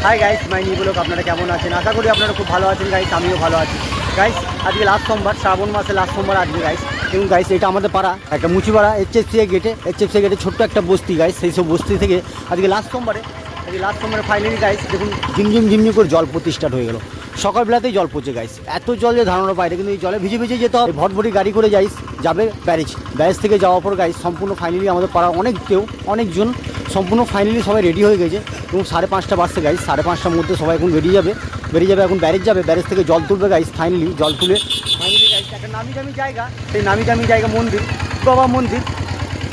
Hi guys, my new blog. আপনারা কেমন আছেন? আশা করি আপনারা খুব ভালো আছেন গাইস, আমিও ভালো আছি গাইস। আজকে লাস্ট সোমবার, শ্রাবণ মাসে লাস্ট সোমবার আজকে গাইস। এবং গাইস এটা আমাদের পাড়া একটা মুচিপাড়া এইচএফসি গেটে ছোট্ট একটা বস্তি গাইস। সেই সব বস্তি থেকে আজকে লাস্ট সোমবারে ফাইনালি গাইস দেখুন ঝিমঝিম করে জল পড়তে স্টার্ট হয়ে গেল। সকালবেলাতেই জল পড়ছে গাইস, এত জল যে ধারণার বাইরে। কিন্তু এই জলে ভিজে ভিজে যেতে হবে। ভটভটি গাড়ি করে যাবে ব্যারেজ থেকে যাওয়ার পর গাইস সম্পূর্ণ ফাইনালি আমাদের পাড়া অনেকজন সম্পূর্ণ ফাইনালি সবাই রেডি হয়ে গেছে। এবং 5:30 বাজছে গাইস, 5:30টার মধ্যে সবাই এখন বেরিয়ে যাবে এখন ব্যারেজ থেকে জল তুলবে গাইস। ফাইনালি জল তুলে গাইস একটা নামি দামি জায়গা, সেই নামি দামি জায়গা মন্দির, বাবা মন্দির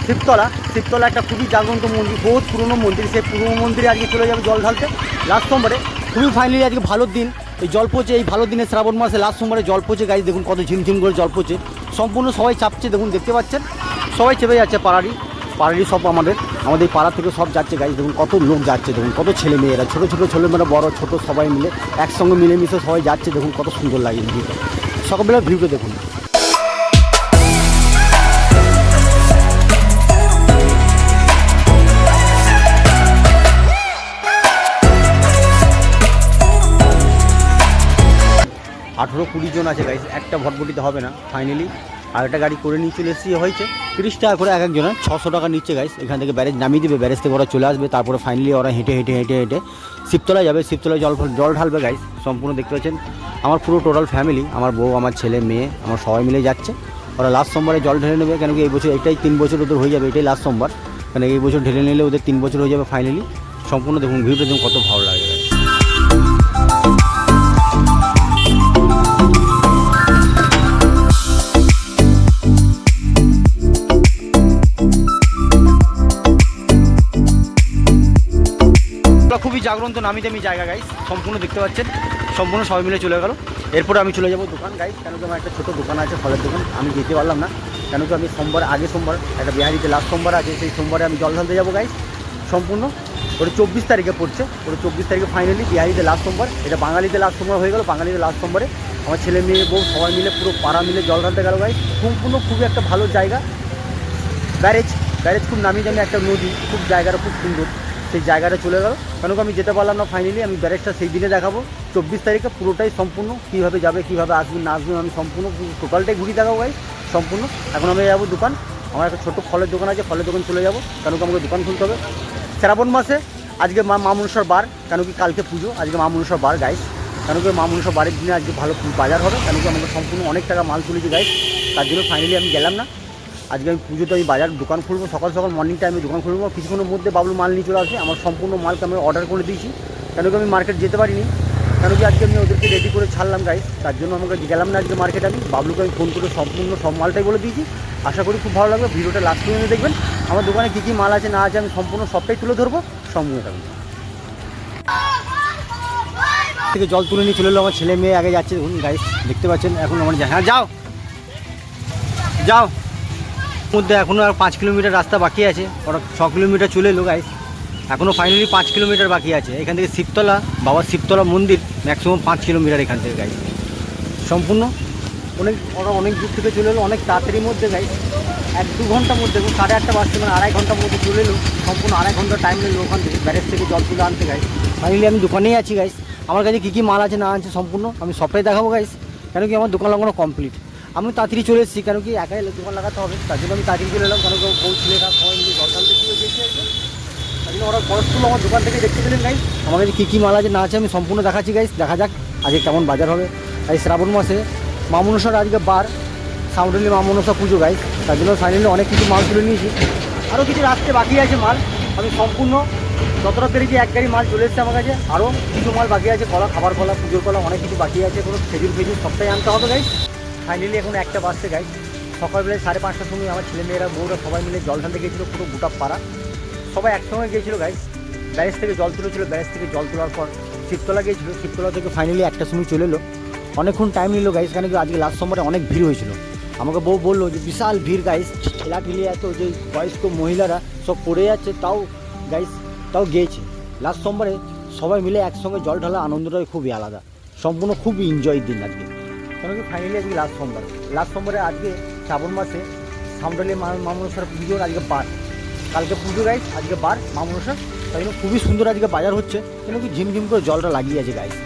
শিবতলা একটা খুবই জাগ্রন্ত মন্দির, বহুত পুরনো মন্দির। সেই পুরনো মন্দিরে আজকে চলে যাবে জল ঢালতে লাস্ট সোমবারে। খুবই ফাইনালি আজকে ভালো দিন, এই জল পড়ছে, এই ভালো দিনে শ্রাবণ মাসে লাস্ট সোমবারে জল পড়ছে গাইস। দেখুন কত ঝিমঝিম করে জল পড়ছে, সম্পূর্ণ সবাই চাপছে। দেখুন দেখতে পাচ্ছেন সবাই চেপে যাচ্ছে। পাড়ারই সব আমাদের পাড়া থেকে সব যাচ্ছে গাইস। দেখুন কত লোক যাচ্ছে, দেখুন কত ছেলে মেয়েরা, ছোটো ছেলেমেয়েরা, বড় ছোট সবাই মিলে একসঙ্গে মিলেমিশে সবাই যাচ্ছে। দেখুন কত সুন্দর লাগে ভিউটা, সকালবেলা ভিউটা দেখুন। 18-20 জন আছে গাইস, একটা ভটভটিতে হবে না। ফাইনালি আর একটা গাড়ি করে নিয়ে চলে এসেছি, হয়েছে 30 টাকা করে এক একজনের, 600 টাকা নিচ্ছে গাইস। এখান থেকে ব্যারেজ নামিয়ে দেবে, ব্যারেজ থেকে ওরা চলে আসবে। তারপরে ফাইনালি ওরা হেঁটে শিবতলায় যাবে, শিবতলায় জল ঢালবে গাইস। সম্পূর্ণ দেখতে পাচ্ছেন আমার পুরো টোটাল ফ্যামিলি, আমার বউ, আমার ছেলে মেয়ে, আমার সবাই মিলে যাচ্ছে। ওরা লাস্ট সোমবারে জল ঢেলে নেবে, কেন কি এই বছর এটাই 3 বছর ওদের হয়ে যাবে, এটাই লাস্ট সোমবার। কেন এই বছর ঢেলে নিলে ওদের 3 বছর হয়ে যাবে ফাইনালি। সম্পূর্ণ দেখুন ভিউটা, দেখুন কত ভালো লাগে। খুবই জাগ্রন্ত নামি দামি জায়গা গাইস, সম্পূর্ণ দেখতে পাচ্ছেন। সম্পূর্ণ সবাই মিলে চলে গেল। এরপরে আমি চলে যাবো দোকান গাইস, কেন কি আমার একটা ছোটো দোকান আছে, ফলের দোকান। আমি যেতে পারলাম না, কেন কি আমি আগে সোমবার একটা বিহারিতে লাস্ট সোমবার আছে, সেই সোমবারে আমি জল ঢালতে যাবো গাইস। সম্পূর্ণ ওটা 24 তারিখে পড়ছে, 24 তারিখে ফাইনালি বিহারিতে লাস্ট সোমবার। এটা বাঙালিতে লাস্ট সোমবার হয়ে গেল। বাঙালিতে লাস্ট সোমবারে আমার ছেলে মেয়ে বউ সবাই মিলে পুরো পাড়া মিলে জল ঢালতে গেল গাইস। সম্পূর্ণ খুবই একটা ভালো জায়গা। ব্যারেজ খুব নামি দামি একটা নদী, খুব জায়গাটা খুব সুন্দর। সেই জায়গাটা চলে গেল, কেন আমি যেতে পারলাম না। ফাইনালি আমি ব্যারেজটা সেই দিনে দেখাবো, 24 তারিখে পুরোটাই সম্পূর্ণ কীভাবে যাবে, কীভাবে আসবেন না আসবেন, আমি সম্পূর্ণ টোটালটাই ঘুরিয়ে দেখাবো গাইস সম্পূর্ণ। এখন আমি যাবো দোকান, আমার একটা ছোটো ফলের দোকান আছে, ফলের দোকান চলে যাবো, কেন কি আমাকে দোকান খুলতে হবে। শ্রাবণ মাসে আজকে মা মনসার বার, কেন কি কালকে পুজো, আজকে মা মনসার বার গাইস। কেন কি মা মনসার বারের দিনে আজকে ভালো বাজার হবে, কেন কি আমাকে সম্পূর্ণ অনেক টাকা মাল তুলেছি গাইস। তার জন্য ফাইনালি আমি গেলাম না। আজকে আমি পুজোতে আমি বাজার দোকান খুলবো, সকাল মর্নিং টাইমে দোকান খুলবো। কিছুক্ষণের মধ্যে বাবলু মাল নিয়ে চলে আসবে। আমার সম্পূর্ণ মালকে আমি অর্ডার করে দিয়েছি, কেন কি আমি মার্কেট যেতে পারিনি। কেন কি আজকে আমি ওদেরকে রেডি করে ছাড়লাম গাইস, তার জন্য আমাকে গেলাম না আজকে মার্কেট। আমি বাবলুকে আমি ফোন করে সম্পূর্ণ সব মালটাই বলে দিয়েছি। আশা করি খুব ভালো লাগবে। ভিডিওটা লাস্ট পর্যন্ত দেখবেন। আমার দোকানে কী কী মাল আছে না আছে আমি সম্পূর্ণ সবটাই তুলে ধরবো, সঙ্গে থাকবেন। থেকে জল তুলে নিয়ে চলে এলো, আমার ছেলে মেয়ে আগে যাচ্ছে দেখুন গাইস, দেখতে পাচ্ছেন। এখন আমার হ্যাঁ যাও মধ্যে এখনও আর 5 কিলোমিটার রাস্তা বাকি আছে। ওরা 6 কিলোমিটার চলে এলো গাইস, এখনও ফাইনালি 5 কিলোমিটার বাকি আছে। এখান থেকে শিবতলা মন্দির ম্যাক্সিমাম 5 কিলোমিটার এখান থেকে গাইস। সম্পূর্ণ ওরা অনেক দূর থেকে চলে এলো, অনেক তাড়াতাড়ির মধ্যে গাইস। 1-2 ঘন্টার মধ্যে, 8:30 বাজছে, মানে 2.5 ঘন্টার মধ্যে চলে এলো। সম্পূর্ণ 2.5 ঘন্টা টাইম নিল ওখান থেকে ব্যারেজ থেকে জল তুলে আনতে গাইস। ফাইনালি আমি দোকানেই আছি গাইস। আমার কাছে কী কী মাল আছে না আছে সম্পূর্ণ আমি সবটাই দেখাবো গাইস, কেন কি আমার দোকান লাগানো কমপ্লিট। আমি তাড়াতাড়ি চলে এসেছি, কেন কি একাই দোকান লাগাতে হবে, তার জন্য আমি তাড়াতাড়ি চলে এলাম। কেন কি বউ ছেলেরা সবাই মিলে জলখানতে চলে গিয়েছে, তার জন্য ওরা খরচগুলো আমার দোকান থেকে দেখতে পেলেন গাইস। আমার কাছে কী কী মাল আছে না আছে আমি সম্পূর্ণ দেখাচ্ছি গাইস। দেখা যাক আজকে কেমন বাজার হবে। তাই শ্রাবণ মাসে মা মনসার আজকে বার, সাউন্ডলি মা মনসা পুজো গাইস, তার জন্য ফাইনালি অনেক কিছু মাল তুলে নিয়েছি। আরও কিছু রাস্তে বাকি আছে মাল, আমি সম্পূর্ণ যতটা পেরেছি 1 গাড়ি মাল চলে এসেছে আমার কাছে। আরও কিছু মাল বাকি আছে, খাবার কলা, পুজোর কলা, অনেক কিছু বাকি আছে। কোনো খেজুর সবটাই আনতে হবে গাইস। ফাইনালি এখন 1টা বাজছে গাইস। সকালবেলায় 5:30টার সময় আমার ছেলেমেয়েরা বউরা সবাই মিলে জল ঢালতে গিয়েছিলো, পুরো গোটা পাড়া সবাই একসঙ্গে গিয়েছিলো গাইস। ব্যারেজ থেকে জল তুলেছিল, ব্যারেজ থেকে জল তোলার পর শিবতলা গিয়েছিলো, শিবতলা থেকে ফাইনালি 1টার সময় চলে এলো। অনেকক্ষণ টাইম নিল গাইস, কেন কি আজকে লাস্ট সোমবারে অনেক ভিড় হয়েছিল। আমাকে বউ বললো যে বিশাল ভিড় গাইস, ঠেলাঠেলি এত যে বয়স্ক মহিলারা সব পড়ে যাচ্ছে, তাও গিয়েছে। লাস্ট সোমবারে সবাই মিলে একসঙ্গে জল ঢালা আনন্দটাই খুবই আলাদা, সম্পূর্ণ খুবই এনজয় দিন আজকে। কেন কি ফাইনালি আজকে লাস্ট সোমবারে আজকে শ্রাবণ মাসে সামডালি মা মনসার পুজোর আজকে বার। কালকে পুজো গাইস, আজকে বার মা মনসা, তাই জন্য খুবই সুন্দর আজকে বাজার হচ্ছে, কেন কি ঝিমঝিম করে জলটা লাগিয়ে আছে গাইস।